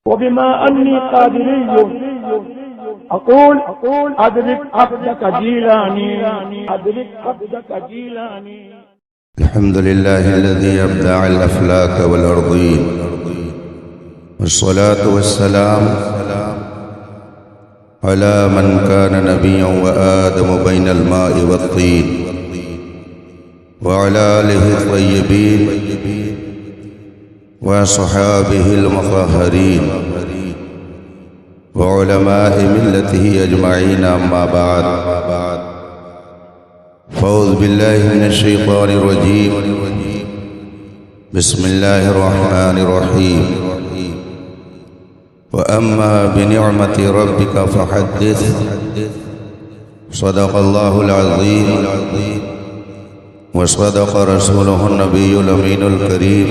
وبما أني قادري أقول أدرك عبدك جيلاني أدرك عبدك جيلاني. الحمد لله الذي أبدع الأفلاك والأرضين، والصلاة والسلام على من كان نبيا وآدم بين الماء والطين، وعلى آله الطيبين وصحابه المطهرين وعلماء ملته أجمعين، أما بعد، فأعوذ بالله من الشيطان الرجيم. بسم الله الرحمن الرحيم. وأما بنعمة ربك فحدث. صدق الله العظيم وصدق رسوله النبي الأمين الكريم،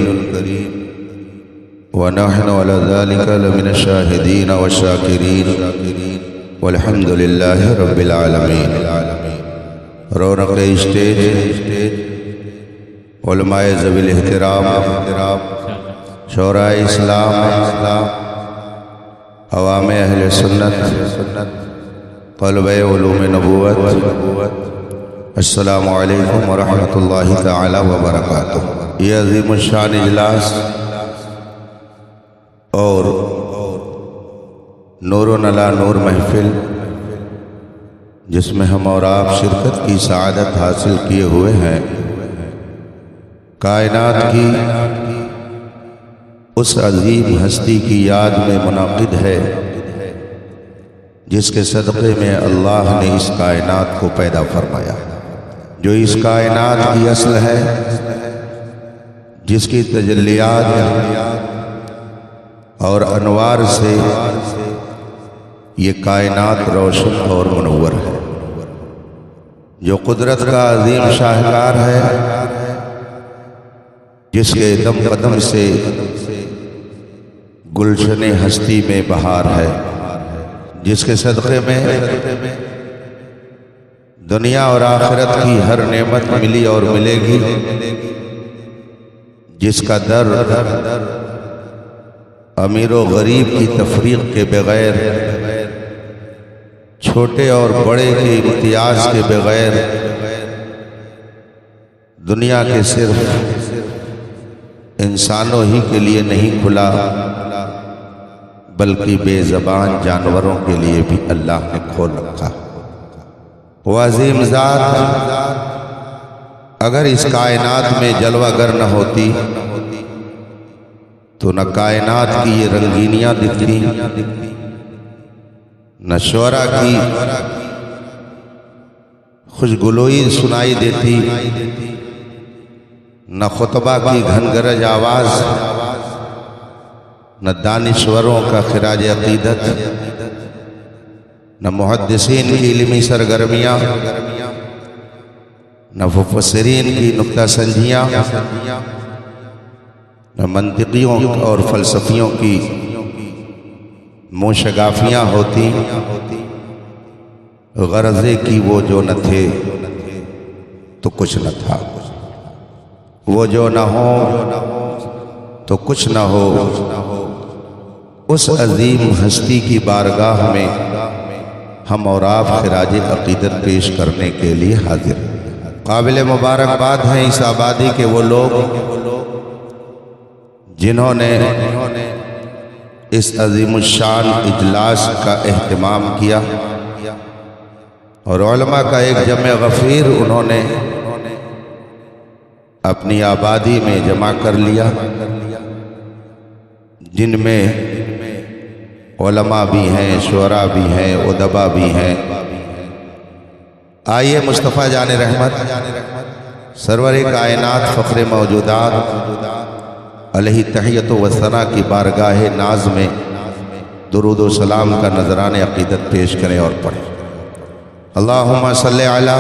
ونحن على ذلك لمن الشاهدين والشاكرين، والحمد لله رب العالمين. رونق اسٹیج، علماء ذوی الاحترام، شورائے اسلام، عوام اہل سنت، طلبہ علوم نبوت، السلام علیکم ورحمۃ اللہ تعالی وبرکاتہ. یہ عظیم الشان اجلاس اور نور و نلا نور محفل، جس میں ہم اور آپ شرکت کی سعادت حاصل کیے ہوئے ہیں، کائنات کی اس عظیم ہستی کی یاد میں منعقد ہے جس کے صدقے میں اللہ نے اس کائنات کو پیدا فرمایا، جو اس کائنات کی اصل ہے، جس کی تجلیات اور انوار سے یہ کائنات روشن اور منور ہے، جو قدرت کا عظیم شاہکار ہے، جس کے دم قدم سے گلشن ہستی میں بہار ہے، جس کے صدقے میں دنیا اور آخرت کی ہر نعمت ملی اور ملے گی، جس کا در امیر و غریب کی تفریق کے بغیر، چھوٹے اور بڑے کے امتیاز کے بغیر، دنیا کے صرف انسانوں ہی کے لیے نہیں کھلا، بلکہ بے زبان جانوروں کے لیے بھی اللہ نے کھول رکھا. وہ عظیم ذات اگر اس کائنات میں جلوہ گر نہ ہوتی تو نہ کائنات کی یہ رنگینیاں دکھتی، نہ شعراء کی خوشگلوئی سنائی دیتی، نہ خطبہ کی گھنگرج آواز، نہ دانشوروں کا خراج عقیدت، نہ محدثین کی علمی سرگرمیاں، نہ مفسرین کی نکتہ سنجھیاں، نہ منطقیوں اور فلسفیوں کی موشگافیاں ہوتی، غرضے کی وہ جو نہ تھے تو کچھ نہ تھا، وہ جو نہ ہو تو کچھ نہ ہو. اس عظیم ہستی کی بارگاہ میں ہم اور آپ خراج عقیدت پیش کرنے کے لیے حاضر. قابل مبارکباد ہیں اس آبادی کے وہ لوگ جنہوں نے اس عظیم الشان اجلاس کا اہتمام کیا، اور علماء کا ایک جمع غفیر انہوں نے اپنی آبادی میں جمع کر لیا، جن میں علماء بھی ہیں، شعراء بھی ہیں، ادباء بھی ہیں. آئیے مصطفیٰ جان رحمت سرور کائنات فخر موجودات علیہ تحیت و ثنا کی بارگاہ ناز میں درود و سلام کا نذران عقیدت پیش کریں اور پڑھیں. اللہم صلی علی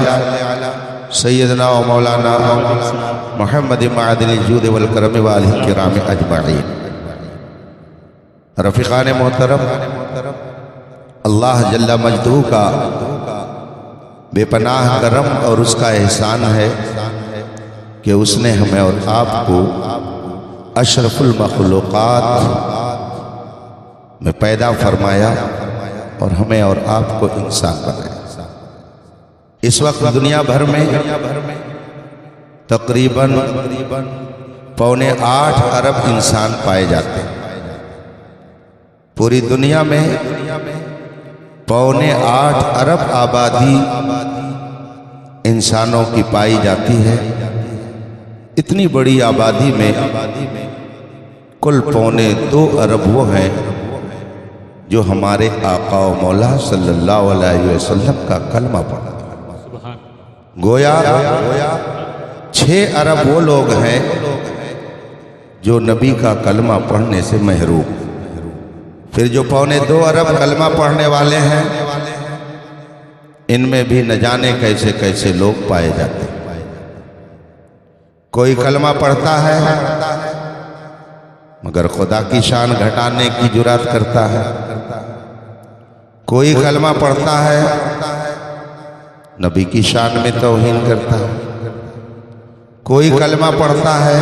سیدنا و مولانا محمد معدن الجود والکرم والہ الکرام اجمعین. رفیقان محترم، اللہ جل مجدہ کا بے پناہ کرم اور اس کا احسان ہے کہ اس نے ہمیں اور آپ کو اشرف المخلوقات میں پیدا فرمایا اور ہمیں اور آپ کو انسان بنایا۔ اس وقت دنیا بھر میں تقریباً 7.25 ارب انسان پائے جاتے ہیں۔ پوری دنیا میں 7.25 ارب آبادی انسانوں کی پائی جاتی ہے۔ اتنی بڑی آبادی میں کل 2.25 ارب وہ ہیں جو ہمارے آقا و مولا صلی اللہ علیہ وسلم کا کلمہ پڑھا۔ گویا 6 ارب وہ لوگ ہیں جو نبی کا کلمہ پڑھنے سے محروم۔ پھر جو 2.25 ارب کلمہ پڑھنے والے ہیں، ان میں بھی نہ جانے کیسے کیسے لوگ پائے جاتے ہیں۔ کوئی کلمہ پڑھتا ہے مگر خدا کی شان گھٹانے کی جرات کرتا ہے، کوئی کلمہ پڑھتا ہے نبی کی شان میں توہین کرتا ہے، کوئی کلمہ پڑھتا ہے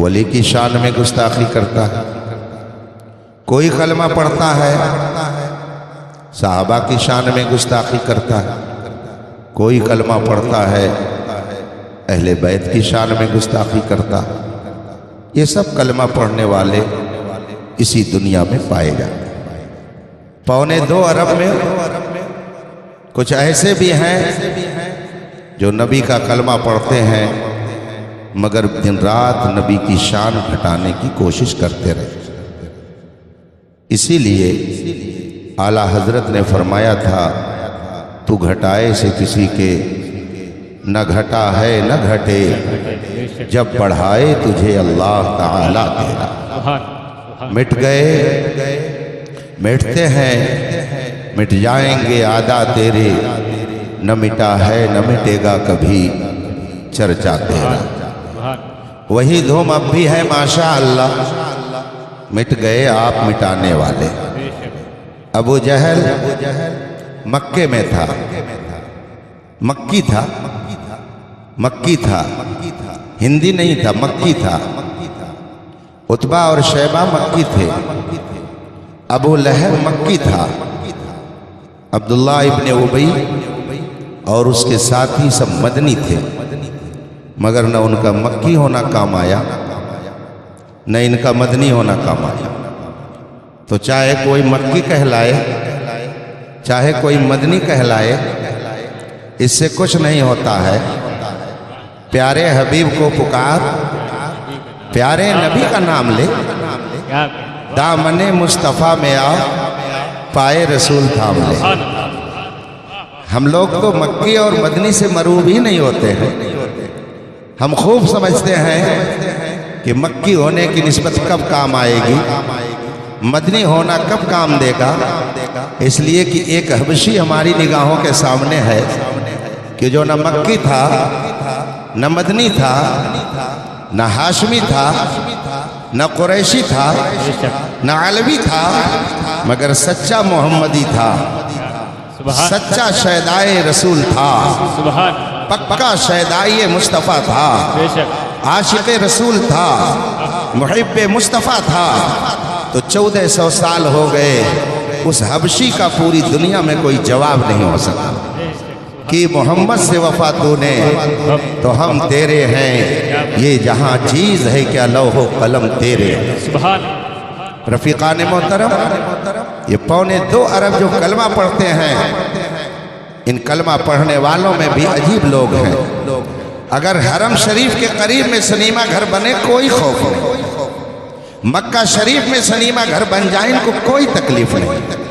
ولی کی شان میں گستاخی کرتا ہے، کوئی کلمہ پڑھتا ہے صحابہ کی شان میں گستاخی کرتا ہے، کوئی کلمہ پڑھتا ہے اہل بیت کی شان میں گستاخی کرتا ہے۔ یہ سب کلمہ پڑھنے والے اسی دنیا میں پائے جاتے ہیں۔ 2.25 ارب میں کچھ ایسے بھی ہیں جو نبی کا کلمہ پڑھتے ہیں مگر دن رات نبی کی شان گھٹانے کی کوشش کرتے رہے۔ اسی لیے اعلیٰ حضرت نے فرمایا تھا، تو گھٹائے سے کسی کے نہ گھٹا ہے نہ گھٹے، جب بڑھائے تجھے اللہ تعالیٰ تیرا۔ مٹ گئے مٹتے ہیں، مٹ جائیں گے عادہ تیرے، نہ مٹا ہے نہ مٹے گا کبھی چرچا تیرا۔ وہی دھوم اب بھی ہے ماشاء اللہ، مٹ گئے آپ مٹانے والے۔ ابو جہل مکے میں تھا، مکی تھا، ہندی نہیں تھا، مکی تھا۔ عتبہ اور شیبہ مکی تھے، ابو لہب مکی تھا، عبداللہ ابن ابی اور اس کے ساتھی سب مدنی تھے، مگر نہ ان کا مکی ہونا کام آیا نہ ان کا مدنی ہونا کام آیا۔ تو چاہے کوئی مکی کہلائے چاہے کوئی مدنی کہلائے، اس سے کچھ نہیں ہوتا ہے۔ پیارے حبیب کو پکار، پیارے نبی کا نام لے، دامن مصطفیٰ میں آ، پائے رسول تھام لے۔ ہم لوگ تو مکی اور مدنی سے مروب ہی نہیں ہوتے ہیں۔ ہم خوب سمجھتے ہیں کہ مکی ہونے کی نسبت کب کام آئے گی، مدنی ہونا کب کام دے گا۔ اس لیے کہ ایک حبشی ہماری نگاہوں کے سامنے ہے کہ جو نہ مکی تھا نہ مدنی تھا نہ ہاشمی تھا نہ قریشی تھا نہ علوی تھا، مگر سچا محمدی تھا، سچا شیدائے رسول تھا، پکا شیدائے مصطفیٰ تھا، عاشق رسول تھا، محب مصطفیٰ تھا۔ تو 1400 سال ہو گئے، اس حبشی کا پوری دنیا میں کوئی جواب نہیں ہو سکا کہ محمد سے وفا تو نے تو ہم تیرے ہیں، یہ جہاں چیز ہے کیا لوح و قلم تیرے۔ رفیقان محترم، یہ 2.25 ارب جو کلمہ پڑھتے ہیں، ان کلمہ پڑھنے والوں میں بھی عجیب لوگ ہیں۔ اگر حرم شریف کے قریب میں سنیما گھر بنے کوئی خوف نہیں، مکہ شریف میں سنیما گھر بن جائیں ان کو کوئی تکلیف نہیں،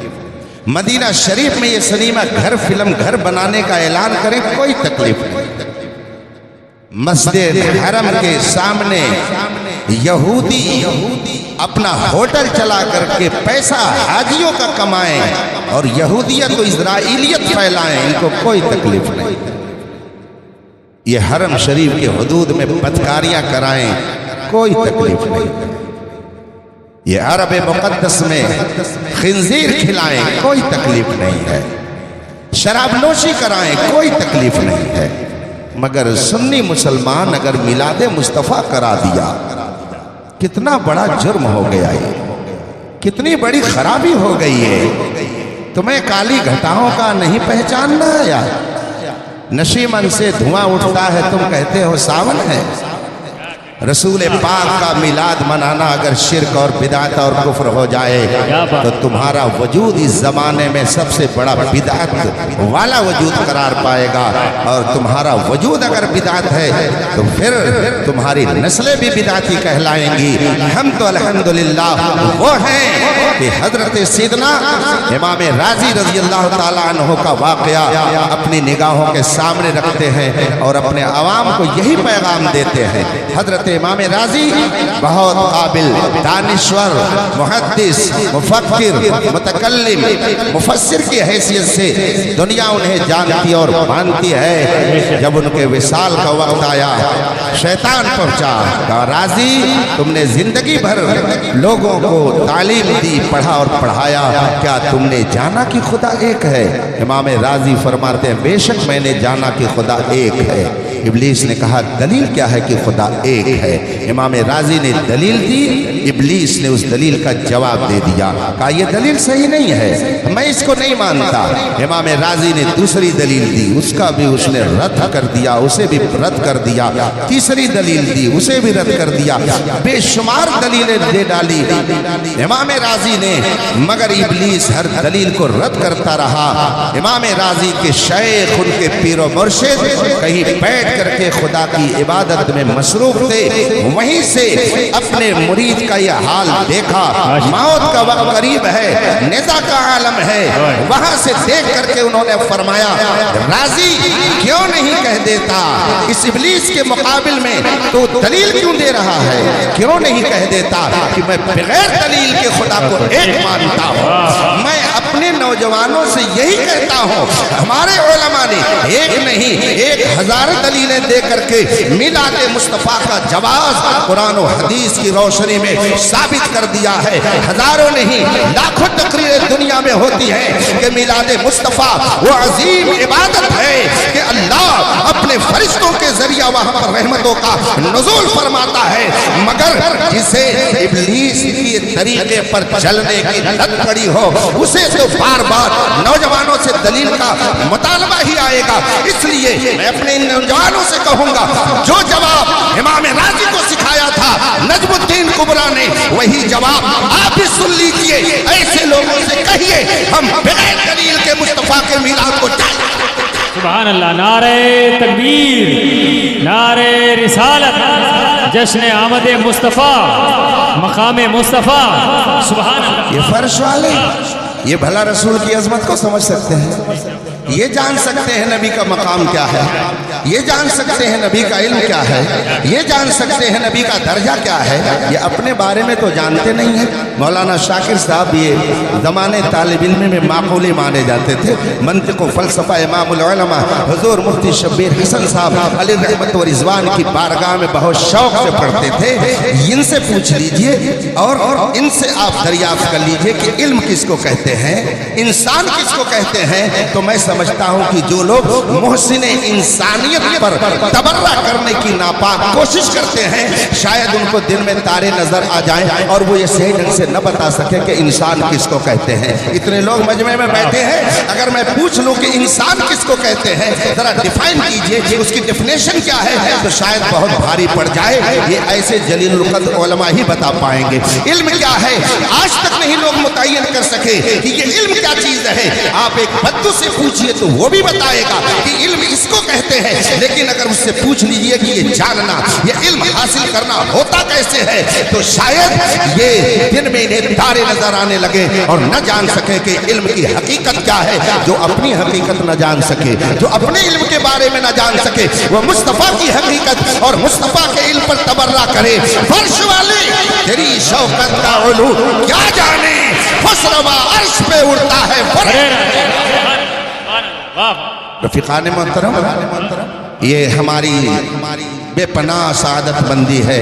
مدینہ شریف میں یہ سنیما گھر فلم گھر بنانے کا اعلان کریں کوئی تکلیف نہیں۔ مسجد حرم کے سامنے یہودی اپنا ہوٹل چلا کر کے پیسہ حاجیوں کا کمائیں اور یہودیت و اسرائیلیت پھیلائیں، ان کو کوئی تکلیف نہیں۔ یہ حرم شریف کے حدود میں بدکاریاں کرائیں کوئی تکلیف نہیں۔ یہ عرب مقدس میں خنزیر کھلائیں کوئی تکلیف نہیں ہے، شراب نوشی کرائیں کوئی تکلیف نہیں ہے، مگر سنی مسلمان اگر میلاد مصطفیٰ کرا دیا کتنا بڑا جرم ہو گیا कितनी बड़ी खराबी हो गई है। तुम्हें काली घटाओं का नहीं पहचानना आया? नशीमन से धुआं उठता है, तुम कहते हो सावन है। रसूल पाक का मिलाद मनाना अगर शिर्क और बिदात और कुफ्र हो जाए तो तुम्हारा वजूद इस जमाने में सबसे बड़ा बिदात वाला वजूद करार पाएगा। और तुम्हारा वजूद अगर बिदात है तो फिर तुम्हारी नस्लें भी बिदाती कहलाएंगी। हम तो अल्हम्दुलिल्लाह वो हैं कि हजरत सीदना इमाम राजी रज़ी अल्लाह ताला अन्हु का वाक़या अपनी निगाहों के सामने रखते हैं और अपने आवाम को यही पैगाम देते हैं। हजरत इमाम राजी बहुत काबिल, दानिश्वर, मुहद्दिस, मुफक्किर, मुतकल्लिम, मुफस्सिर की हैसियत से दुनिया उन्हें जानती और मानती है। जब उनके विसाल का वक्त आया, शैतान पहुंचा, कहा राजी तुमने जिंदगी भर लोगों को तालीम दी, पढ़ा और पढ़ाया, क्या तुमने जाना कि खुदा एक है? इमाम राजी फरमाते हैं बेशक मैंने जाना कि खुदा एक है। इब्लीस ने कहा दलील क्या है कि खुदा एक है? इमाम राजी ने दलील दी, इब्लीस ने उस दलील का जवाब दे दिया, कहा यह दलील सही नहीं है, मैं इसको नहीं मानता। इमाम राजी ने दूसरी दलील दी, उसका भी उसने रद्द कर दिया, उसे भी रद्द कर दिया। तीसरी दलील दी, उसे भी रद्द कर दिया। बेशुमार दलीलें दे डाली इमाम राजी ने, मगर इब्लीस हर दलील को रद्द करता रहा। इमाम राजी के शेख, उनके पीरो मुर्शिद कहीं बैठ करके खुदा की इबादत में मसरूफ थे, वहीं से अपने मुरीद का यह हाल देखा। मौत का वक्त करीब है, नेज़ा का आलम है, वहां से देख करके उन्होंने फरमाया राजी क्यों नहीं कह देता, इस इब्लीस के मुकाबिल में तो दलील क्यों दे रहा है? क्यों नहीं कह देता कि मैं बगैर दलील के खुदा को एक मानता हूँ? मैं अपने नौजवानों से यही कहता हूँ, हमारे उलमा ने एक नहीं 1000 दलीलें दे करके मिलाद मुस्तफ़ा का जवाज कुरान और हदीस की रोशनी में साबित कर दिया है। हजारों नहीं लाखों तकरीरें दुनिया में होती हैं कि मिलाद मुस्तफ़ा वो अजीम इबादत है कि अल्लाह अपने फरिश्तों के जरिया वहां पर रहमतों का नुज़ूल फरमाता है। मगर जिसे इब्लीस के तरीके पर चलने की लत पड़ी हो, उसे तो बार बार नौजवानों से दलील का मुतालबा ही आएगा। इसलिए मैं अपने नौजवानों से कहूंगा, जो जवाब इमाम राजी को सिखाया था नजमुद्दीन कुबरा ने, वही जवाब आप भी सुन लीजिए। ऐसे लोगों से कहिए हम बगैर दलील के मुस्तफा के मिलाद को सुभान अल्लाह। नारे तकबीर, नारे रिसालत, जश्न आमद मुस्तफ़ा, मकाम मुस्तफ़ा। सुभान अल्लाह। ये फर्श वाले ये भला रसूल की अजमत को समझ सकते हैं, ये जान सकते हैं नबी का मकाम क्या है, ये जान सकते हैं नबी का इल्म क्या है, ये जान सकते हैं नबी का दर्जा क्या है। ये अपने बारे में तो जानते नहीं हैं। मौलाना शाकिर साहब ये ज़माने तालिब इल्म में माकूली माने जाते थे। मंतिक़ व फ़लसफ़ा इमामुल उलमा हुज़ूर मुफ्ती शब्बीर हसन साहब अली रहमत व रिज़वान की बारगाह में बहुत शौक़ से पढ़ते थे। इनसे पूछ लीजिए और इनसे आप दरियाफ्त कर लीजिए कि इल्म किसको कहते हैं, इंसान किसको कहते हैं। तो मैं समझता हूँ कि जो लोग मुहसिन इंसानियत पर तबर्रा करने की नापाक कोशिश करते हैं, शायद उनको दिन में तारे नजर आ जाएं और वो ये सही ढंग से न बता सके कि इंसान किसको कहते हैं। इतने लोग मजमे में बैठे हैं, अगर मैं पूछ लूं कि इंसान किसको कहते हैं, जरा डिफाइन कीजिए, उसकी डेफिनेशन क्या है, तो शायद बहुत भारी पड़ जाए। ये ऐसे जलीलुल क़द्र उलमा ही बता पाएंगे। इल्म क्या है आज तक नहीं लोग मुतय्यन कर सके कि ये इल्म क्या चीज है। आप एक बद्दू से पूछिए तो वो भी बताएगा कि इल्म इसको कहते हैं, लेकिन अगर उससे पूछ लीजिए कि ये जानना, ये इल्म हासिल करना होता कैसे है, तो शायद ये दिन में इन्हें तारे नजर आने लगे और न जान सके कि इल्म की हकीकत क्या है। जो अपनी हकीकत न जान सके, जो अपने इल्म के बारे में न जान सके, वो मुस्तफा की हकीकत और मुस्तफा के इल्म पर तबर्रा करे। फर्श वाले तेरी शौकत का उलू क्या जाने, खुसरवा अर्श पे उड़ता है। रफीकान मोहतरम, ये हमारी बेपनाह सादत बंदी है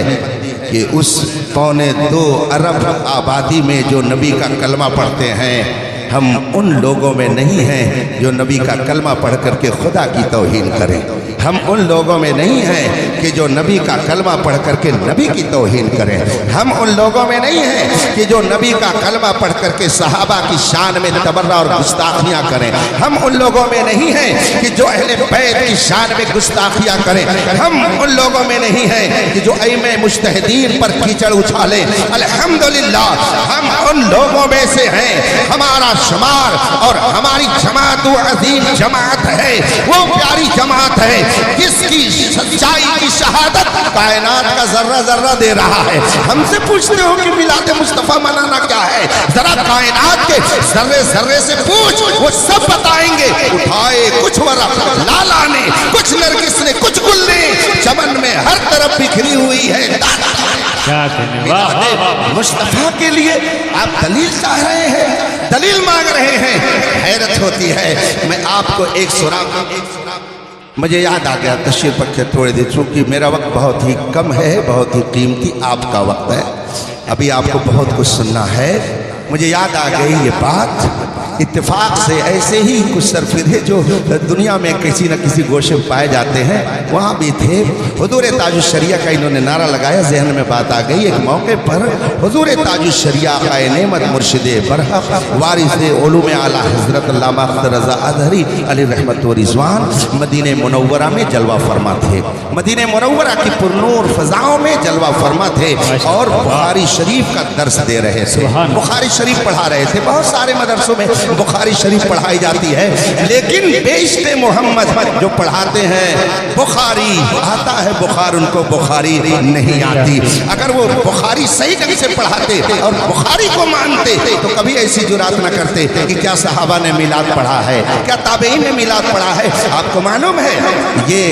कि उस 2.25 अरब आबादी में जो नबी का कलमा पढ़ते हैं, हम उन लोगों में नहीं हैं जो नबी का कलमा पढ़ करके खुदा की तौहीन करें। हम उन लोगों में नहीं हैं कि जो नबी का कलमा पढ़ करके नबी की तौहीन करें। हम उन लोगों में नहीं हैं कि जो नबी का कलमा पढ़ करके सहाबा की शान में तबर्रा और गुस्ताखियाँ करें। हम उन लोगों में नहीं हैं कि जो अहले बैत की शान में गुस्ताखियाँ करें। हम उन लोगों में नहीं हैं कि जो अइमे मुज्तहिदीन पर कीचड़ उछालें। अल्हम्दुलिल्लाह हम उन लोगों में से हैं। हमारा शुमार और हमारी जमात वो अजीम जमात है, वो प्यारी जमात है जिसकी सच्चाई की शहादत कायनात का जर्रा जर्रा दे रहा है। हमसे पूछते हो कि मिलाद मुस्तफा मनाना क्या है, जरा कायनात के जर्रे जर्रे से पूछ, वो सब बताएंगे। उठाए कुछ वरक लाला ने, कुछ नरगिस ने, कुछ गुल ने, चमन में हर तरफ बिखरी हुई है। क्या कहने, वाह वाह वाह। मुस्तफा के लिए आप दलील चाह रहे हैं, दलील मांग रहे हैं, हैरत होती है। मैं आपको एक सुराग मुझे याद आ गया, तशरीफ रखे थोड़ी देर, चूंकि मेरा वक्त बहुत ही कम है, बहुत ही कीमती आपका वक्त है, अभी आपको बहुत कुछ सुनना है। मुझे याद आ गई ये बात, इत्तेफाक से ऐसे ही कुछ सरफिरे जो दुनिया में किसी न किसी गोशे में पाए जाते हैं वहाँ भी थे। हुजूर ताजुश शरिया का इन्होंने नारा लगाया, जहन में बात आ गई। एक मौके पर हुजूर ताजुश शरिया का नेमत मुर्शिद बरहक वारिस उलूम आला हज़रत अल्लामा रज़ा अज़हरी अलैहि रहमत व रिज़वान मदीने मुनव्वरा में जलवा फरमा थे। मदीने मुनव्वरा की पुरनूर फ़ज़ाओं में जलवा फरमा थे और बुखारी शरीफ का दर्स दे रहे थे, बुखारी शरीफ पढ़ा रहे थे। बहुत सारे मदरसों में बुखारी शरीफ पढ़ाई जाती है, लेकिन बेइश्ते मोहम्मद जो पढ़ाते हैं बुखारी आता है, बुखार उनको बुखारी नहीं आती। अगर वो बुखारी सही ढंग से पढ़ाते और बुखारी को मानते तो कभी ऐसी जुरात न करते कि क्या सहाबा ने मिलाद पढ़ा है, क्या ताबईन ने मिलाद पढ़ा है। आपको मालूम है ये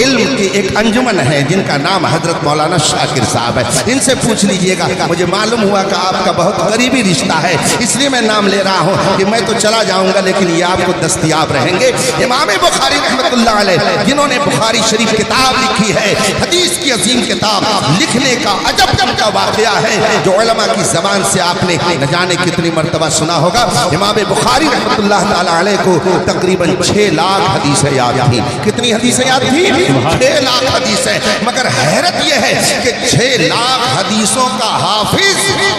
इल्म की एक अंजुमन है जिनका नाम हजरत मौलाना शाकिर साहब है, इनसे पूछ लीजिएगा। मुझे मालूम हुआ कि आपका बहुत करीबी रिश्ता है, इसलिए मैं नाम ले रहा हूँ कि मैं तो चला जाऊंगा लेकिन ये आपको दस्तयाब रहेंगे। इमाम बुखारी रहमतुल्लाह अलैह जिन्होंने बुखारी शरीफ किताब लिखी है, हदीस की अजीम किताब, लिखने का अजब का वाकया है जो उलमा की जबान से आपने न जाने कितनी मर्तबा सुना होगा। इमाम बुखारी रहमतुल्लाह ताला अलैह को तकरीबन 6 लाख हदीसें याद थी। कितनी हदीसें याद थी? 6 लाख हदीसें। मगर हैरत यह है कि 6 लाख हदीसों का हाफिज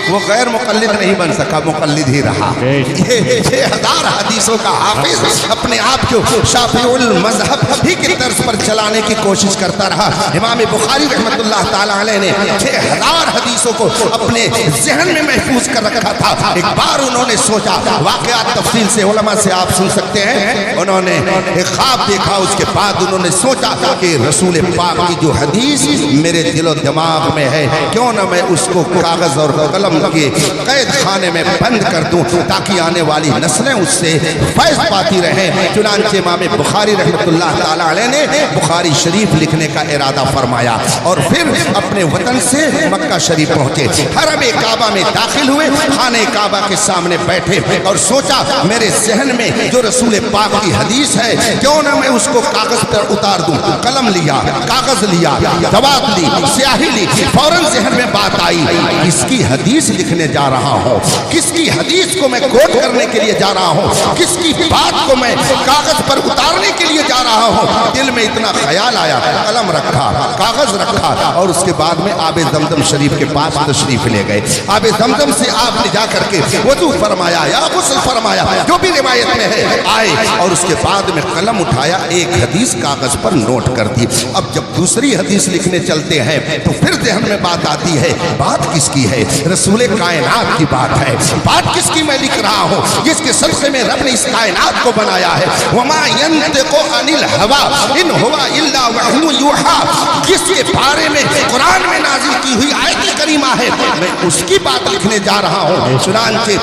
वो गैर मुकल्लिद नहीं बन सका, मुकल्लिद ही रहा। ये 6000 हदीसों का हाफिज अपने आप को शाफिउल मज़हब ही की तर्ज पर चलाने की कोशिश करता रहा। इमाम बुखारी रहमतुल्लाह ताला अलैह ने 6000 हदीसों को अपने ज़हन में महफूज कर रखा था। एक बार उन्होंने सोचा, वाक़यात तफसील से उलमा से आप सुन सकते हैं, उन्होंने एक ख्वाब देखा, उसके बाद उन्होंने सोचा कि रसूल पाक की जो हदीस मेरे दिलो दिमाग में है, क्यों ना मैं उसको कागज़ और कलम के कैद खाने में बंद कर दूं ताकि आने वाली नस्लें उससे फैज़ पाती रहें। चुनांचे इमाम बुखारी रहमतुल्लाह ताला अलैह ने बुखारी शरीफ लिखने का इरादा फरमाया और फिर अपने वतन से मक्का शरीफ पहुंचे। हरम काबा में दाखिल हुए, खाने काबा के सामने बैठे और सोचा मेरे जहन में जो रसूल पाक की हदीस है क्यों ना मैं उसको कागज पर उतार दूं। कलम लिया, कागज लिया, दवात ली, स्याही ली, फौरन जहन में बात आई, किसकी हदीस लिखने जा रहा हूं, किसकी हदीस को मैं कोट करने के लिए जा रहा हूं, किसकी बात को मैं कागज पर उतारने के लिए जा रहा हूं। दिल में इतना ख्याल आया, कलम रखा, कागज रखा और उसके बाद में आबे जमजम शरीफ के पास तशरीफ ले गए। आबे जमजम से आपने जा करके वजू फरमाया या गुस्ल फरमाया, जो भी रिवायत में है, आए और उसके बाद में कलम उठाया, एक हदीस कागज पर नोट कर दी। अब जब दूसरी हदीस लिखने चलते हैं तो फिर ज़हन में बात आती है, बात किसकी है? रसूल कायनात की बात है। बात किसकी मैं लिख रहा हूँ? जिसके सबसे में रब ने इस कायनात को बनाया है। वमा यंतिकु अनिल हवा इन हुवा इल्ला वहयु यूहा, जिसके बारे में कुरान में नाजिल की हुई आयत करीमा है, मैं उसकी बात लिखने जा रहा हूँ। चुनांचे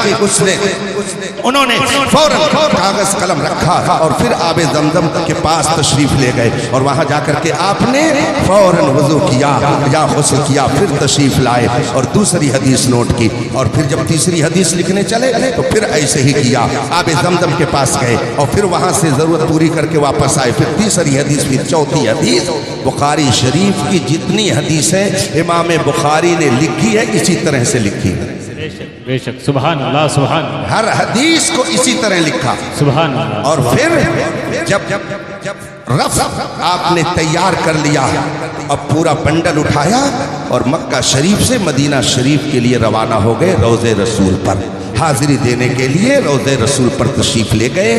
उन्होंने फौरन कागज कलम रखा और फिर आबे जमजम के पास तशरीफ ले गए और वहां जाकर के आपने फौरन वजू किया या गुस्ल किया, फिर तशरीफ लाए और दूसरी हदीस नोट की और फिर जब तीसरी हदीस लिखने चले तो फिर ऐसे ही किया, आबे जमजम के पास गए और फिर वहां से जरूरत पूरी करके वापस आए, फिर तीसरी हदीस, फिर चौथी हदीस। बुखारी शरीफ की जितनी हदीसें इमाम बुखारी ने लिखी है इसी तरह से लिखी है। बेशक, सुभान अल्लाह, सुभान अल्लाह। हर हदीस को इसी तरह लिखा, सुभान अल्लाह। और फिर जब रफ آپ نے تیار کر لیا. اب پورا بنڈل اٹھایا اور مکہ شریف سے مدینہ شریف کے لیے روانہ ہو گئے. روضے رسول پر حاضری دینے کے لیے روضے رسول پر تشریف لے گئے.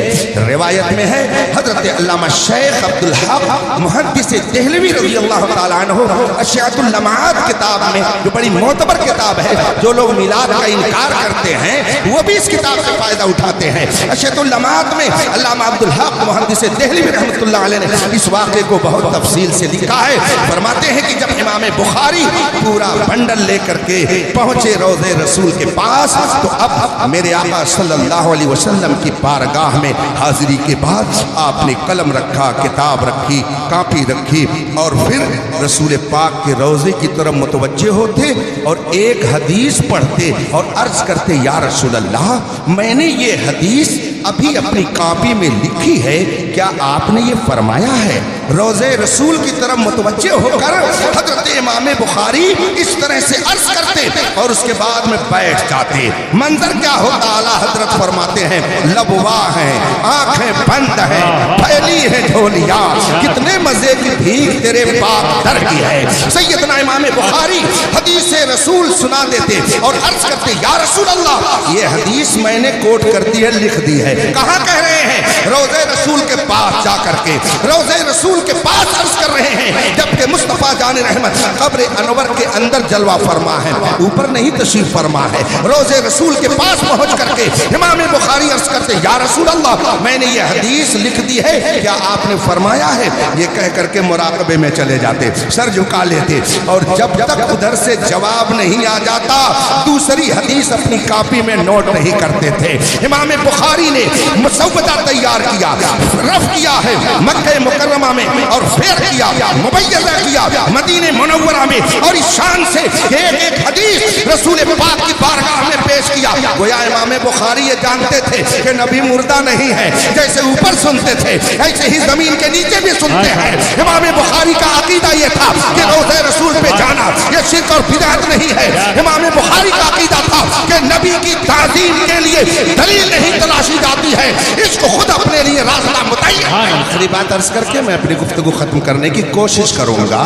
روایت میں ہے حضرت علامہ شیخ عبدالحق محدث دہلوی رضی اللہ تعالیٰ عنہ اشعۃ اللمعات کتاب میں، جو بڑی معتبر کتاب ہے، جو لوگ میلاد کا انکار کرتے ہیں وہ بھی اس کتاب سے فائدہ اٹھاتے ہیں. اشعۃ اللمعات میں علامہ عبدالحق محدث دہلوی رحمۃ اللہ علیہ نے اس واقعے کو بہت تفصیل سے لکھا ہے. فرماتے ہیں کہ جب امام بخاری پورا بنڈل لے کر کے پہنچے روضے رسول کے پاس، تو اب میرے آقا صلی اللہ علیہ وسلم کی بارگاہ میں حاضری کے بعد آپ نے قلم رکھا، کتاب رکھی، کاپی رکھی، اور پھر رسول پاک کے روضے کی طرف متوجہ ہوتے اور ایک حدیث پڑھتے اور عرض کرتے، یا رسول اللہ، میں نے یہ حدیث ابھی اپنی کاپی میں لکھی ہے، کیا آپ نے یہ فرمایا ہے؟ روضے رسول کی طرف متوجہ ہو کر حضرت امام بخاری اس طرح سے عرض کرتے اور اس کے بعد میں بیٹھ جاتے. منظر کیا ہوتا؟ اعلیٰ حضرت فرماتے ہیں، لب واہ ہیں، آنکھیں بند ہیں، پھیلی ہے جھولیاں، کتنے مزے کی بھیک تیرے پاک در کی ہے. سیدنا امام بخاری حدیث رسول سنا دیتے اور عرض کرتے، یا رسول اللہ، یہ حدیث میں نے کوٹ کر دی ہے، لکھ دی ہے. کہاں کہہ رہے ہیں؟ روضے رسول کے پاس جا کر کے روضے رسول کے پاس عرض کر رہے ہیں، جبکہ مصطفیٰ جان رحمت قبر انور کے اندر جلوہ فرما ہے، اوپر نہیں تشریف فرما ہے. روضے رسول کے پاس پہنچ کر کے امام بخاری عرض کرتے، یا رسول اللہ، میں نے یہ حدیث لکھ دی ہے، کیا آپ نے فرمایا ہے؟ یہ کہہ کر کے مراقبے میں چلے جاتے، سر جھکا لیتے، اور جب تک ادھر سے جواب نہیں آ جاتا دوسری حدیث اپنی کاپی میں نوٹ نہیں کرتے تھے. امام بخاری نے مسودہ تیار کیا، رف کیا ہے مکہ مکرمہ میں، اور پھر کیا مبیضہ کیا مدینہ منورہ میں، اور اس شان سے ایک ایک حدیث رسول پاک کی بارگاہ میں پیش کیا. گویا امام بخاری یہ جانتے تھے کہ نبی مردہ نہیں ہے، جیسے اوپر سنتے تھے ایسے ہی زمین کے نیچے بھی سنتے ہیں. امام بخاری کا عقیدہ یہ تھا کہ روضہ رسول پہ جانا یہ شرک اور بدعت نہیں ہے. امام بخاری کا عقیدہ تھا کہ نبی کی تعظیم کے لیے دلیل نہیں تلاشی جاتی ہے، اس کو خود اپنے لیے راستہ متعین. آخری بات عرض کر کے میں اپنی گفتگو ختم کرنے کی کوشش کروں گا.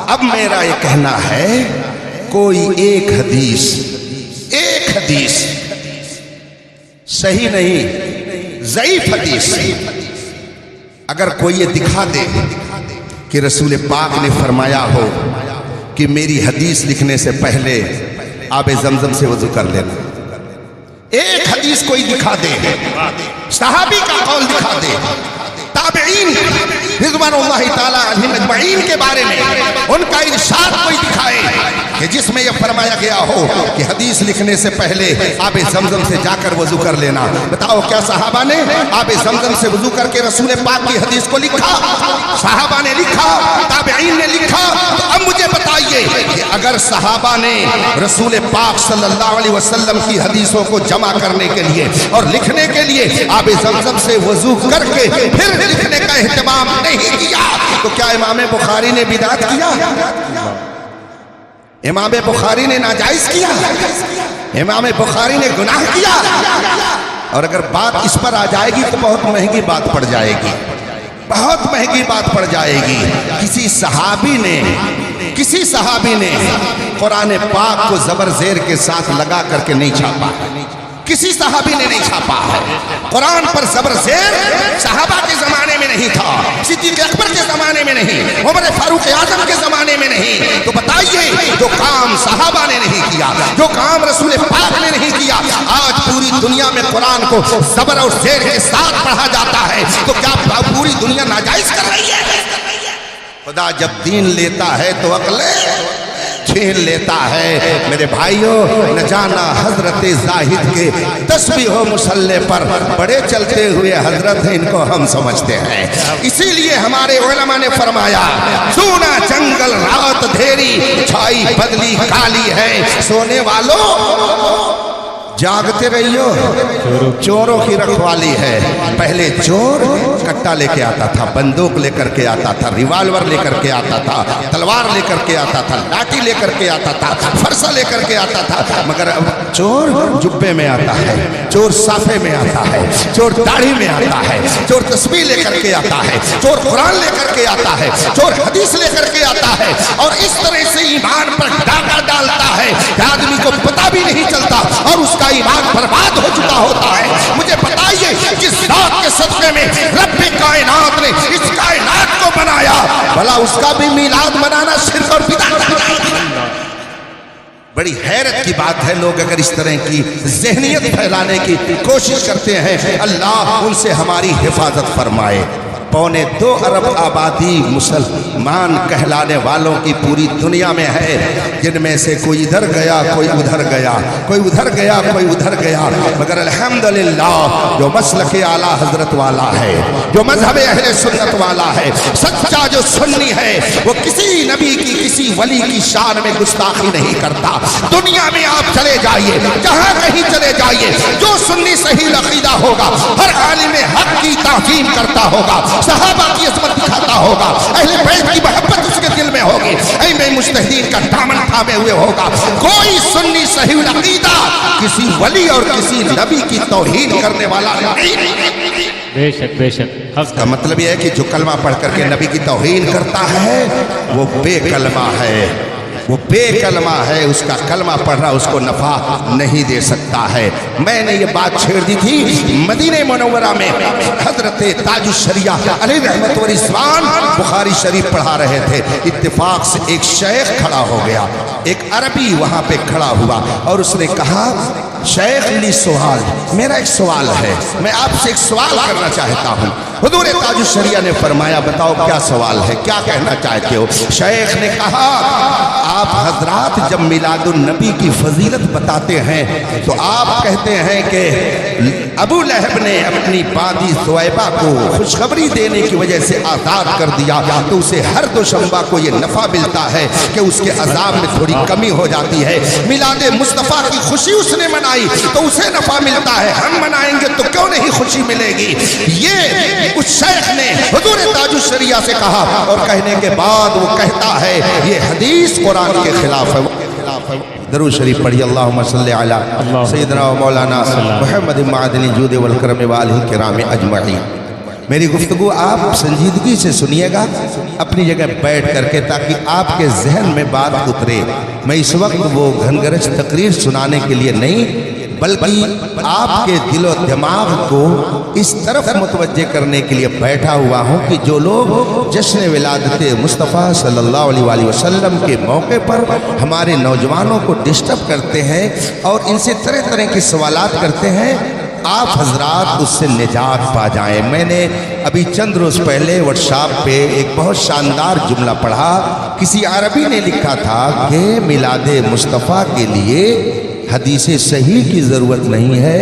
اب میرا یہ کہنا ہے، کوئی ایک حدیث صحیح نہیں، ضعیف حدیث اگر کوئی یہ دکھا دے کہ رسول پاک نے فرمایا ہو کہ میری حدیث لکھنے سے پہلے آب زمزم سے وضو کر لینا، ایک حدیث کوئی دکھا دے، صحابی کا قول دکھا دے، تابعین رضوان اللہ تعالیٰ علیہم اجمعین کے بارے میں ان کا ارشاد کوئی دکھائے کہ جس میں یہ فرمایا گیا ہو کہ حدیث لکھنے سے پہلے آب زمزم سے جا کر وضو کر لینا. بتاؤ کیا صحابہ نے آب زمزم سے وضو کر کے رسول پاک کی حدیث کو لکھا؟ صحابہ نے لکھا، تابعین نے لکھا. تو اب مجھے بتائیے کہ اگر صحابہ نے رسول پاک صلی اللہ علیہ وسلم کی حدیثوں کو جمع کرنے کے لیے اور لکھنے کے لیے آب زمزم سے وضو کر کے پھر لکھنے کا اہتمام نہیں کیا، تو کیا امام بخاری نے بدعت کیا؟ امام بخاری نے ناجائز کیا؟ امام بخاری نے گناہ کیا؟ اور اگر بات اس پر آ جائے گی تو بہت مہنگی بات پڑ جائے گی، بہت مہنگی بات پڑ جائے گی. کسی صحابی نے قرآن پاک کو زبر زیر کے ساتھ لگا کر کے نہیں چھاپا، کسی صحابی نے نہیں چھاپا ہے. قرآن پر زبر زیر صحابہ کے زمانے میں نہیں تھا، صدیق اکبر کے زمانے میں نہیں، عمر فاروق اعظم کے زمانے میں نہیں. تو بتائیے جو کام صحابہ نے نہیں کیا، جو کام رسول پاک نے نہیں کیا، آج پوری دنیا میں قرآن کو زبر اور زیر کے ساتھ پڑھا جاتا ہے، تو کیا پوری دنیا ناجائز کر رہی ہے؟ خدا جب دین لیتا ہے تو عقلیں چھین لیتا ہے. میرے بھائیوں، نہ جانا حضرت زاہد کے تسبیح و مصلی پر بڑے چلتے ہوئے حضرت ہیں، ان کو ہم سمجھتے ہیں. اسی لیے ہمارے علماء نے فرمایا، سونا جنگل رات دھیری چھائی بدلی کالی ہے، سونے والوں جاگتے رہیو، چوروں کی رکھوالی ہے. پہلے چور कट्टा लेके आता था, बंदूक लेकर के आता था, रिवाल्वर लेकर के आता था, तलवार लेकर के आता था, लाठी लेकर के आता था, फरसा लेकर के आता था। मगर अब चोर जुब्बे में आता है, चोर साफे में आता है, चोर दाढ़ी में आता है, चोर तस्बीह लेकर के आता है, चोर कुरान लेकर के आता है, चोर हदीस लेकर के आता है, और इस तरह से ईमान पर डाका डालता है कि आदमी को पता भी नहीं चलता और उसका ईमान बर्बाद हो चुका होता है। मुझे बताइए, जिस रात के सदक़े में रब्बे कायनात ने इस कायनात को बनाया, भला उसका भी मीलाद मनाना शिर्क और बिदअत है। बड़ी हैरत की बात है, लोग अगर इस तरह की ज़हनियत फैलाने की कोशिश करते हैं, अल्लाह उनसे हमारी हिफाजत फरमाए। 2.25 अरब आबादी मुसलमान कहलाने वालों की पूरी दुनिया में है, जिनमें से कोई इधर गया, कोई उधर गया, कोई उधर गया, कोई उधर गया, मगर अल्हम्दुलिल्लाह जो मसलक आला हजरत वाला है, जो मजहब अहले सुन्नत वाला है, सच्चा जो सुन्नी है, वो किसी नबी की, किसी वली की शान में गुस्ताखी नहीं करता। दुनिया में आप चले जाइए, जहां कहीं चले जाइए, जो सुन्नी सही अकीदा होगा, हर आलिम हक की ताज़ीम करता होगा, सहाबा की अज़मत दिखाता होगा, अहले बैत की मोहब्बत उसके दिल में होगी, ऐमे मुज्तहिदीन का दामन थामे हुए होगा। कोई सुन्नी सही अकीदा किसी वली और किसी नबी की तौहीन करने वाला नहीं। बेशक बेशक। इसका मतलब यह है कि जो कलमा पढ़ करके नबी की तौहीन करता है वो बेकलमा है, वो बेकलमा है, उसका कलमा पढ़ना उसको नफा नहीं दे सकता है। मैंने ये बात छेड़ दी थी, मदीने मुनव्वरा में हजरत ताजुश्शरिया अलैहि रहमत व रिज़वान बुखारी शरीफ पढ़ा रहे थे। इत्तेफाक से एक शेख खड़ा हो गया, एक अरबी वहां पे खड़ा हुआ और उसने कहा, शेख ली सवाल, मेरा एक सवाल है, मैं आपसे एक सवाल करना चाहता हूँ। हुजूर ताजुश्शरिया ने फरमाया, बताओ क्या सवाल है, क्या कहना चाहते हो? शेख ने कहा, आप हजरात जब मिलादुन नबी की फजीलत बताते हैं तो आप कहते हैं कि अबू लहब ने अपनी बादी सुवैबा को खुशखबरी देने की वजह से आज़ाद कर दिया, तो उसे हर दोशंबा को ये नफ़ा मिलता है कि उसके अज़ाब में थोड़ी कमी हो जाती है। मिलादे मुस्तफ़ा की खुशी उसने मनाई तो उसे नफ़ा मिलता है, हम मनाएंगे तो क्यों नहीं खुशी मिलेगी? ये उस शेख ने हुजूर ताजुश्शरिया से कहा, और कहने के बाद वो कहता है, ये हदीस कुरान के खिलाफ है। दरूद शरीफ पढ़िए, अल्लाहुम्मा सल्ली अला सय्यिदना व मौलाना मुहम्मद मादनी जूद वल करम वालिहि किराम अजमईन। मेरी गुफ्तगू आप संजीदगी से सुनिएगा, अपनी जगह बैठ करके, ताकि आपके जहन में बात उतरे। मैं इस वक्त वो घनगरज तकरीर सुनाने के लिए नहीं, बल्कि आपके दिलो दिमाग को इस तरफ मुतवज्जे करने के लिए बैठा हुआ हूँ कि जो लोग जश्न विलादत मुस्तफ़ा सल्लल्लाहु अलैहि वसल्लम के मौके पर हमारे नौजवानों को डिस्टर्ब करते हैं और इनसे तरह तरह के सवालात करते हैं, आप हजरात उससे निजात पा जाएं। मैंने अभी चंद रोज़ पहले व्हाट्सएप पे एक बहुत शानदार जुमला पढ़ा, किसी अरबी ने लिखा था कि मिलादे मुस्तफ़ा के लिए हदीसे सही की ज़रूरत नहीं है,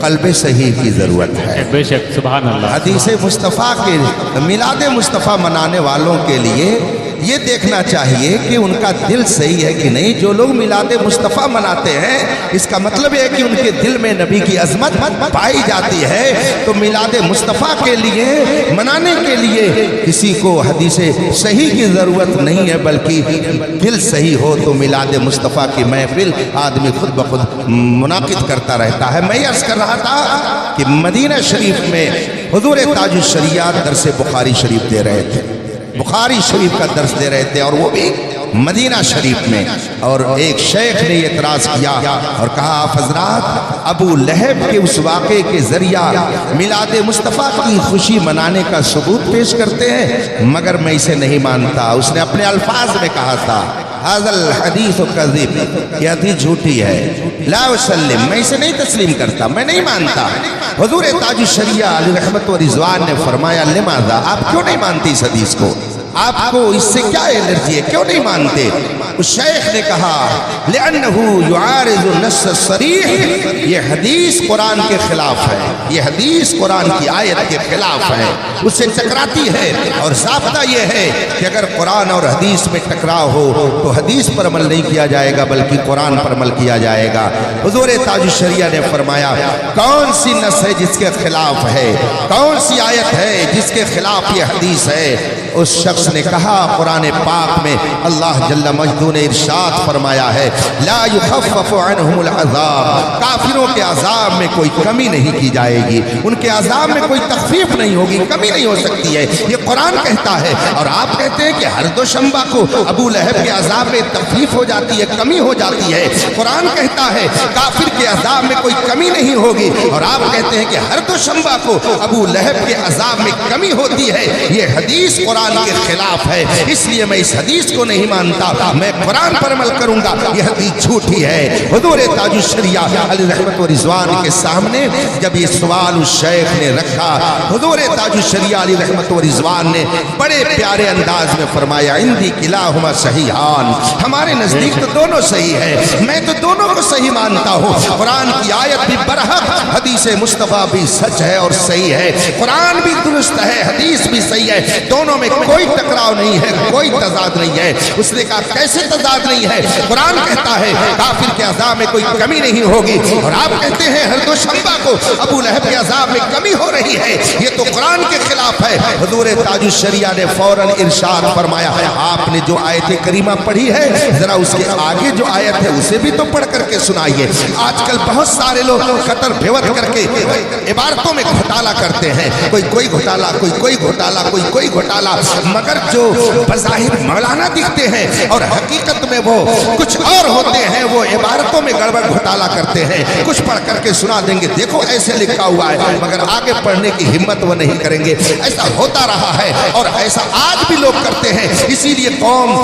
क़ल्बे सही की ज़रूरत है। बेशक, सुभान अल्लाह। हदीसे मुस्तफ़ा के मिलादे मुस्तफ़ा मनाने वालों के लिए ये देखना चाहिए कि उनका दिल सही है कि नहीं। जो लोग मिलादे मुस्तफ़ा मनाते हैं, इसका मतलब है कि उनके दिल में नबी की अज़मत पाई जाती है। तो मिलादे मुस्तफ़ा के लिए मनाने के लिए किसी को हदीसे सही की ज़रूरत नहीं है, बल्कि दिल सही हो तो मिलादे मुस्तफ़ा की महफिल आदमी खुद ब खुद मुनाकिद करता रहता है। मैं अर्ज़ कर रहा था कि मदीना शरीफ में हुज़ूर ताजुश्शरिया दर्स बुखारी शरीफ दे रहे थे, बुखारी शरीफ का दर्स दे रहे थे, और वो भी मदीना शरीफ में। और एक शेख ने एतराज़ किया और कहा, आप हजरात अबू लहब के उस वाक़े के ज़रिया मिलाद मुस्तफ़ा की खुशी मनाने का सबूत पेश करते हैं, मगर मैं इसे नहीं मानता। उसने अपने अल्फाज में कहा था, हाज़ल हदीस कज़िब, ये हदीस झूठी है, ला उसल्लिम, मैं इसे नहीं तस्लीम करता, मैं नहीं मानता। हुज़ूर ताजुश्शरिया अलैहि रहमत व रिज़वान ने फरमाया, लिमाज़ा, आप क्यों नहीं मानती इस हदीस को? आपको इससे क्या एलर्जी है, क्यों नहीं मानते? उस शेख ने कहा लिअन्नहु युआरिज़ु नस्स सरीह, ये हदीस कुरान के खिलाफ है, ये हदीस कुरान की आयत के खिलाफ है, उससे टकराती है। और ज़ाब्ता ये है कि अगर कुरान और हदीस में टकराव हो तो हदीस पर अमल नहीं किया जाएगा बल्कि कुरान पर अमल किया जाएगा। हुज़ूर ताजुश शरिया ने फरमाया कौन सी नस है जिसके खिलाफ है, कौन सी आयत है जिसके खिलाफ ये हदीस है? उस शख्स ने कहा कुरान पाक में अल्लाह जल्ल मजदू ने इरशाद फरमाया है ला युखफ़फ़ु अन्हुमुल अज़ाब, काफिरों के अज़ाब में कोई कमी नहीं की जाएगी, उनके अज़ाब में कोई तखफीफ नहीं होगी, कमी नहीं हो सकती है, ये कुरान कहता है। और आप कहते हैं कि हर दोशंबा को अबू लहब के अज़ाब में तखफीफ हो जाती है, कमी हो जाती है। कुरान कहता है काफिर के अज़ाब में कोई कमी नहीं होगी, और आप कहते हैं कि हर दोशंबा को अबू लहब के अज़ाब में कमी होती है। ये हदीस कुरान के खिलाफ है, इसलिए मैं इस हदीस को नहीं मानता, मैं कुरान पर अमल करूंगा, यह हदीस झूठी है। हुज़ूर ताजुश शरिया अली रहमत व रिज़वान के सामने जब ये सवाल उस शेख ने रखा, हुज़ूर ताजुश शरिया अली रहमत व रिज़वान ने बड़े प्यारे अंदाज में फरमाया इंदी किलाहुमा सहीहान, हमारे नजदीक तो दोनों सही है, मैं तो दोनों को सही मानता हूँ। कुरान की आयत भी बरहक, हदीस मुस्तफा भी सच है और सही है, कुरान भी दुरुस्त है, हदीस भी सही है, दोनों में कोई टकराव नहीं है, कोई तजाद नहीं है। उसने कहा कैसे तजाद नहीं है? कुरान कहता है काफिर के अज़ाब में कोई कमी नहीं होगी, और आप कहते हैं हर दोशंबा को अबू लहब के अज़ाब में कमी हो रही है, ये तो कुरान के खिलाफ है। हुज़ूर ताजुश शरिया ने फौरन इरशाद फरमाया आपने जो आयत करीमा पढ़ी है जरा उसके आगे जो आयत है उसे भी तो पढ़ करके सुनाइए। आजकल बहुत सारे लोग कतर भेवत करके इबारतों में घोटाला करते हैं, कोई कोई घोटाला, कोई कोई घोटाला, कोई कोई घोटाला, मगर जो बज़ाहिर मौलाना दिखते हैं और हकीकत में वो कुछ और होते हैं, वो इबारतों में गड़बड़ घोटाला करते हैं। कुछ पढ़ करके सुना देंगे देखो ऐसे लिखा हुआ है, मगर आगे पढ़ने की हिम्मत वो नहीं करेंगे। ऐसा होता रहा है और ऐसा आज भी लोग करते हैं, इसीलिए कौम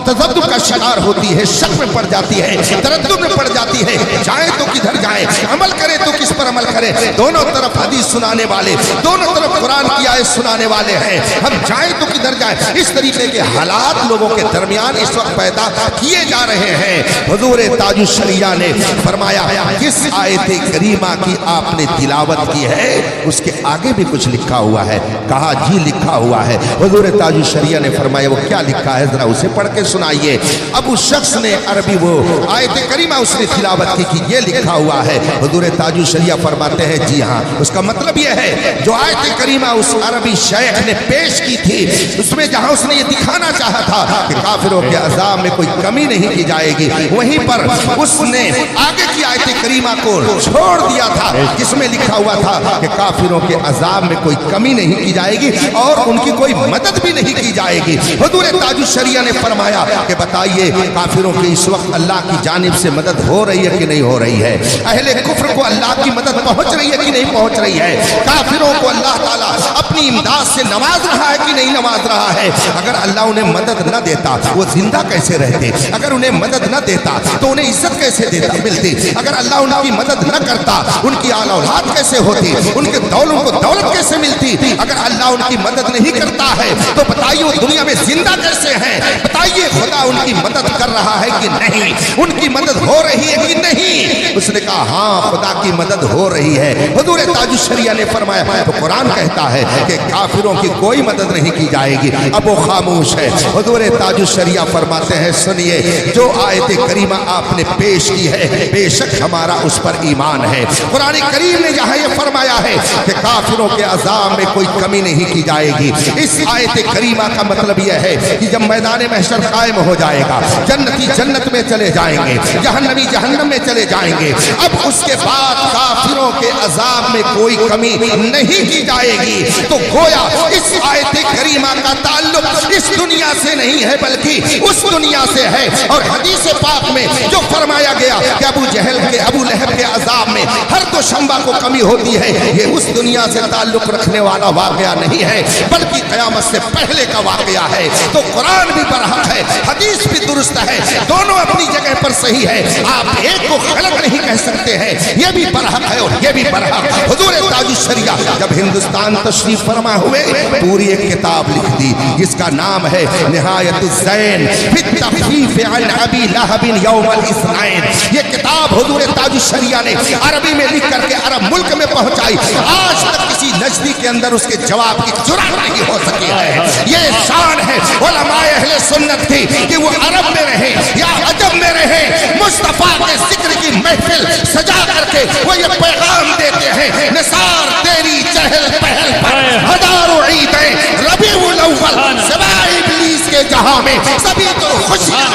तज़द्दुद का शिकार होती है, शक में पड़ जाती है, तरद्दुद में पड़ जाती है, जाए तो किधर जाए, अमल करे तो किस पर अमल करे। दोनों तरफ हदीस सुनाने वाले, दोनों तरफ कुरान की आयत सुनाने वाले हैं, हम जाए तो किधर जाए। इस तरीके के हालात लोगों के दरमियान इस वक्त पैदा किए जा रहे हैं। हुज़ूर ताजुश शरिया ने फरमाया जिस आयत करीमा की आपने तिलावत की है उसके आगे भी कुछ लिखा हुआ है। कहा जी लिखा हुआ है। हुज़ूर ताजुश शरिया ने फरमाया वो क्या लिखा है जरा उसे पढ़ के सुनाइए। अब उस शख्स ने अरबी वो आयत करीमा उसने तिलावत की कि ये लिखा हुआ है। हुज़ूर ताजुश शरिया फरमाते हैं जी हाँ, उसका मतलब ये है जो आयत करीमा उस अरबी शेख ने पेश की थी उसमें जहां उसने ये दिखाना चाहा था कि काफिरों के अज़ाब में कोई कमी नहीं की जाएगी, वहीं पर उसने आगे की आयत करीमा को छोड़ दिया था जिसमें लिखा हुआ था कि काफिरों के अज़ाब में कोई कमी नहीं की जाएगी और उनकी कोई मदद भी नहीं की जाएगी। हुज़ूर ताजुश शरिया ने फरमाया कि बताइए काफिरों की इस वक्त अल्लाह की जानिब से मदद हो रही है कि नहीं हो रही है? अहले कुफ्र को अल्लाह की मदद पहुंच रही है कि नहीं पहुंच रही है? काफिरों को अल्लाह ताला अपनी इमदाद से नवाज रहा है कि नहीं नवाज रहा है? अगर अल्लाह उन्हें मदद न देता वो जिंदा कैसे रहते? अगर उन्हें मदद न देता तो उन्हें इज्जत कैसे देता मिलती? अगर अल्लाह उनकी मदद न करता उनकी आला औलाद कैसे होती? उनके उनको दौलत कैसे मिलती? अगर अल्लाह उनकी मदद नहीं करता है तो बताइए वो दुनिया में जिंदा कैसे हैं? बताइए खुदा उनकी मदद कर रहा है कि नहीं? उनकी मदद हो रही है कि नहीं? उसने कहा हाँ खुदा की मदद हो रही है। हुज़ूर ताजुश शरिया ने फरमाया तो कुरान कहता है कि काफिरों की कोई मदद नहीं की जाएगी। अब वो खामोश है। हुज़ूर ताजुश शरिया फरमाते हैं सुनिए जो आयत करीमा आपने पेश की है बेशक हमारा उस पर ईमान है। कुरान करीम ने जहाँ ये फरमाया है कि काफिरों के अज़ाब में कोई कमी नहीं की जाएगी, इस आयत करीमा का मतलब यह है कि जब मैदान महशर कायम हो जाएगा, जन्नती जन्नत में चले जाएंगे, जहन्नमी जहन्नम में चले जाएंगे, अब उसके बाद काफिरों के अज़ाब में कोई कमी नहीं की जाएगी। तो गोया इस आयत करीमा का ताल्लुक इस दुनिया से नहीं है बल्कि उस दुनिया से है। और हदीस पाक में जो फरमाया गया कि अबू जहल के अबू लहब के अज़ाब में हर जब दोशंबा को कमी होती है, ये उस दुनिया से ताल्लुक रखने वाला वाकया नहीं है, बल्कि क़यामत से पहले का वाकया है। तो कुरान भी बरहक है, हदीस भी दुरुस्त है, दोनों अपनी जगह पर सही है। आप एक को गलत नहीं कह सकते हैं, ये भी बरहक है और ये भी बरहक। हुजूर ताजुश्शरिया जब हिंदुस्तान तशरीफ फरमा हुए, पूरी एक किताब लिख दी जिसका नाम है निहायतुज़्ज़ैन फी तख़फ़ीफ़ अन अबी लहब यौमल इस्नाइन। ये किताब हुजूर ताजुश्शरिया ने अरबी में लिख करके अरब मुल्क में पहुंचाई। आज तक किसी नजदी के अंदर उसके जवाब की जुर्अत नहीं हो सकी है। ये शान है उलमाए अहले सुन्नत की कि वो अरब में रहे या अजम में रहे, मुस्तफा के जिक्र की महफिल सजा करके वो ये पैगाम देते हैं, निसार तेरी चहल पहल पर हजारों ईदें रबीउल अव्वल सिवाए इब्लीस के जहां में सभी तो खुशियां।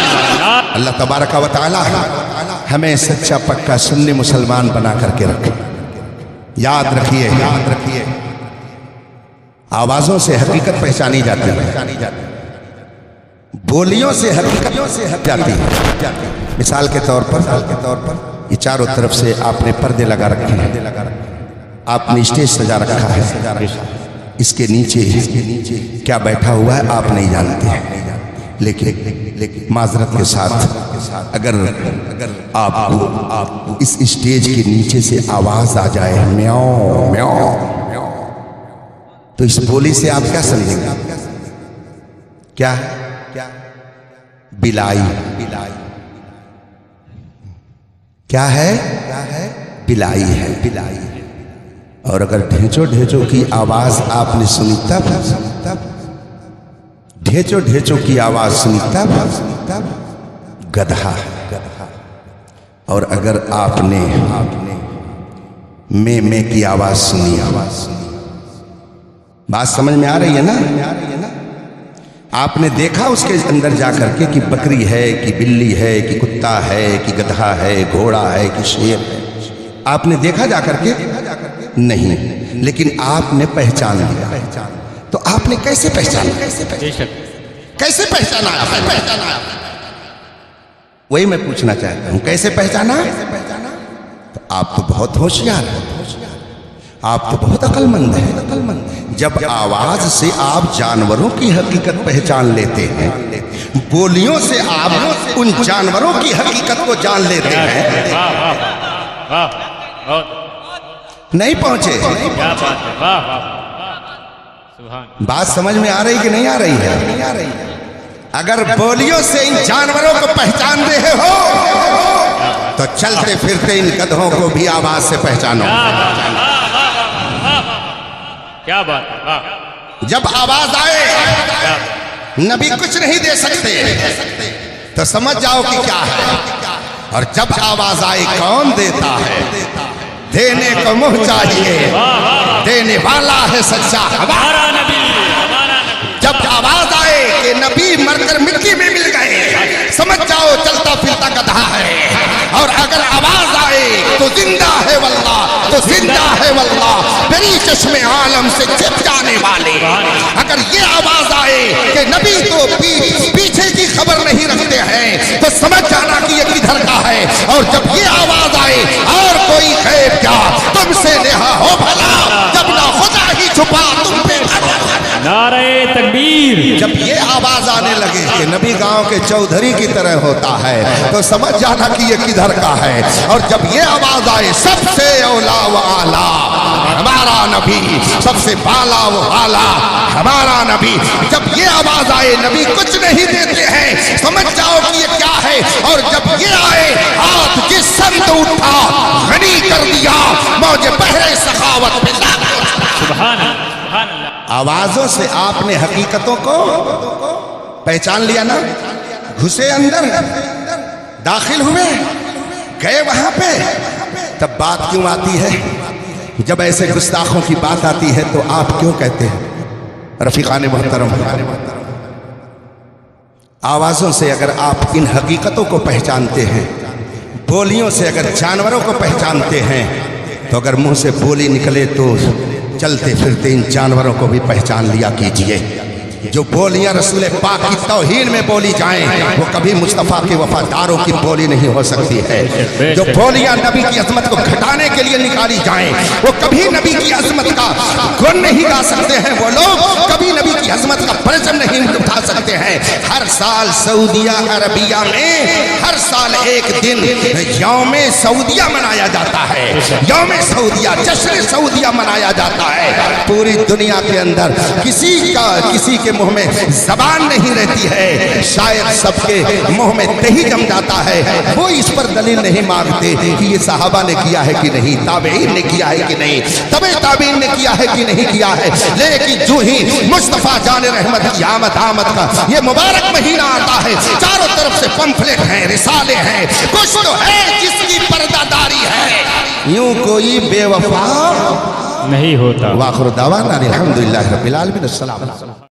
अल्लाह तबारक व तआला हमें सच्चा पक्का सुन्नी मुसलमान बना करके रखे। याद रखिए आवाजों से हकीकत पहचानी जाती है, बोलियों से हकीकतों से हट जाती है। मिसाल के तौर पर ये चारों तरफ से आपने पर्दे लगा रखे हैं, आपने स्टेज सजा रखा है, इसके नीचे क्या बैठा हुआ है आप नहीं जानते हैं। लेकिन माजरत के साथ अगर आप इस स्टेज के नीचे से आवाज आ जाए म्याओ म्याओ, तो इस बोली से आप क्या समझेंगे? क्या बिलाई क्या है? बिलाई है। और अगर ढेंचो की आवाज आपने सुनी तब ढेंचो की आवाज सुनी तब गधा। और अगर आपने में की आवाज सुनी, बात समझ में आ रही है ना? आपने देखा उसके अंदर जाकर के कि बकरी है कि बिल्ली है कि कुत्ता है कि गधा है, घोड़ा है कि शेर है, आपने देखा जाकर के नहीं, लेकिन आपने पहचान लिया। तो आपने कैसे पहचाना? कैसे पहचाना? वही मैं पूछना चाहता हूं, कैसे पहचाना? तो आप तो बहुत होशियार हैं, आप तो बहुत अक्लमंद हैं। जब आवाज से आप जानवरों की हकीकत पहचान लेते हैं, बोलियों से आप उन जानवरों की हकीकत को जान लेते हैं। नहीं पहुंचे? क्या बात है, वाह वाह, बात समझ में आ रही कि नहीं आ रही है? अगर बोलियों से इन जानवरों को पहचान रहे हो तो चलते फिरते इन गधों को भी आवाज से पहचानो। क्या बात है, वाह। जब आवाज आए, नबी कुछ नहीं दे सकते तो समझ जाओ कि क्या है। और जब आवाज आए, कौन देता है? देने को मुंह चाहिए, देने वाला है सच्चा हमारा नबी। जब आवाज आए कि नबी मरकर मिट्टी में मिल गए, समझ जाओ चलता फिरता गधा है। और अगर आवाज आए तो जिंदा है वल्लाह, तो जिंदा है वल्लाह, मेरी चश्मे आलम से छिप जाने वाले। अगर ये आवाज आए कि नबी तो पीछे की खबर नहीं रखते हैं, तो समझ जाना कि ये किधर का है। और जब ये आवाज आए और कोई गैब क्या तुमसे नेहा हो भला, जब ना खुदा ही छुपा तुम पे नारे तकबीर। जब ये आवाज आने लगे कि नबी गांव के चौधरी की तरह होता है, तो समझ जाना कि ये किधर का है। और जब ये आवाज आए सबसे औला व आला हमारा नबी, सबसे बाला व आला हमारा नबी, जब ये आवाज आए नबी कुछ नहीं देते हैं, समझ जाओ कि ये क्या है। और जब ये आए, हाथ जिस संत उठा गनी कर दिया, मौजे बहरे सखावत में सुभान अल्लाह। आवाजों से आपने हकीकतों को पहचान लिया ना। घुसे अंदर, दाखिल हुए, गए वहां पे, तब बात क्यों आती है? जब ऐसे गुस्ताखों की बात आती है तो आप क्यों कहते हैं? रफीकान मुहतरम, आवाजों से अगर आप इन हकीकतों को पहचानते हैं, बोलियों से अगर जानवरों को पहचानते हैं, तो अगर मुंह से बोली निकले तो चलते फिरते इन जानवरों को भी पहचान लिया कीजिए। جو بولیاں رسول پاک کی توہین میں بولی جائیں وہ کبھی مصطفیٰ کے وفاداروں کی بولی نہیں ہو سکتی ہے. جو بولیاں نبی کی عظمت کو گھٹانے کے لیے نکالی جائیں وہ کبھی نبی کی عظمت کا گن نہیں گا سکتے ہیں. وہ لوگ کبھی نبی کی عظمت کا پرچم نہیں اٹھا سکتے ہیں. ہر سال سعودیہ عربیہ میں ہر سال ایک دن یوم سعودیہ منایا جاتا ہے. یوم سعودیہ جشن سعودیہ منایا جاتا ہے. پوری دنیا کے اندر کسی کے منہ میں زبان نہیں رہتی ہے. شاید سب کے منہ میں دہی جم جاتا ہے. وہ اس پر دلیل نہیں مانگتے کہ یہ صحابہ نے کیا ہے کہ نہیں, تابعین نے کیا ہے کہ نہیں, تبع تابعین نے کیا ہے کہ نہیں کیا ہے. لیکن جو ہی مصطفیٰ جان رحمت کی آمد کا یہ مبارک مہینہ آتا ہے, چاروں طرف سے پمفلٹ ہیں, رسالے ہیں, کچھ تو ہے جس کی پردہ داری ہے. یوں کوئی بے وفا نہیں ہوتا. وآخر دعوانا الحمدللہ رب العالمین. السلام علیکم.